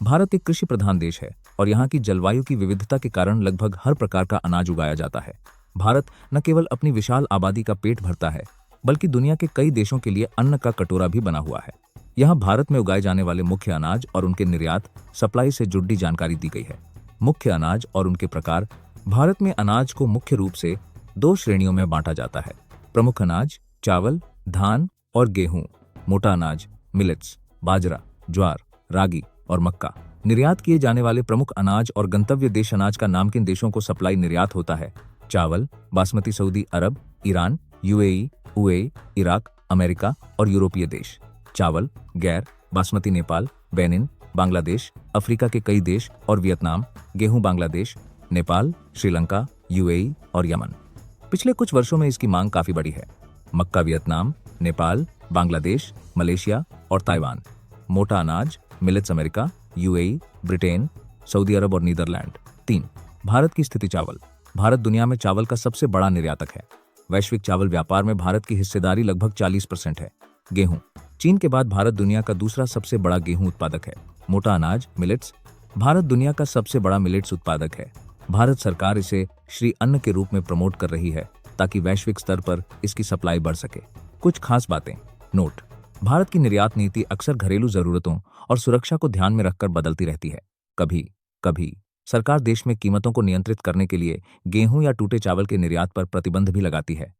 भारत एक कृषि प्रधान देश है और यहाँ की जलवायु की विविधता के कारण लगभग हर प्रकार का अनाज उगाया जाता है। भारत न केवल अपनी विशाल आबादी का पेट भरता है, बल्कि दुनिया के कई देशों के लिए अन्न का कटोरा भी बना हुआ है। यहाँ भारत में उगाए जाने वाले मुख्य अनाज और उनके निर्यात सप्लाई से जुड़ी जानकारी दी गई है। मुख्य अनाज और उनके प्रकार। भारत में अनाज को मुख्य रूप से दो श्रेणियों में बांटा जाता है। प्रमुख अनाज चावल, धान और गेहूं। मोटा अनाज मिलेट्स, बाजरा, ज्वार, रागी और मक्का। निर्यात किए जाने वाले प्रमुख अनाज और गंतव्य देश अनाज का नाम किन देशों को सप्लाई निर्यात होता है? चावल basmati Saudi Arab, Iran, UAE, Iraq, America और यूरोपीय देश। चावल गैर बासमती नेपाल, बेनिन, बांग्लादेश, अफ्रीका के कई देश और वियतनाम। गेहूं बांग्लादेश, नेपाल, श्रीलंका, यूएई और यमन। पिछले कुछ वर्षों में इसकी मांग काफी बढ़ी है। मक्का वियतनाम, नेपाल, बांग्लादेश, मलेशिया और ताइवान। मोटा अनाज millets America, UAE, Britain, Saudi Arab और नीदरलैंड। 3. भारत की स्थिति। चावल। भारत दुनिया में चावल का सबसे बड़ा निर्यातक है। वैश्विक चावल व्यापार में भारत की हिस्सेदारी लगभग 40% है। गेहूं। चीन के बाद भारत दुनिया का दूसरा सबसे बड़ा गेहूं उत्पादक है। मोटा अनाज मिलेट्स। भारत दुनिया का सबसे बड़ा मिलेट्स उत्पादक है। भारत सरकार इसे श्री अन्न के रूप में प्रमोट कर रही है ताकि वैश्विक स्तर पर इसकी सप्लाई बढ़ सके। कुछ खास बातें। नोट: भारत की निर्यात नीति अक्सर घरेलू जरूरतों और सुरक्षा को ध्यान में रखकर बदलती रहती है। कभी कभी सरकार देश में कीमतों को नियंत्रित करने के लिए गेहूं या टूटे चावल के निर्यात पर प्रतिबंध भी लगाती है।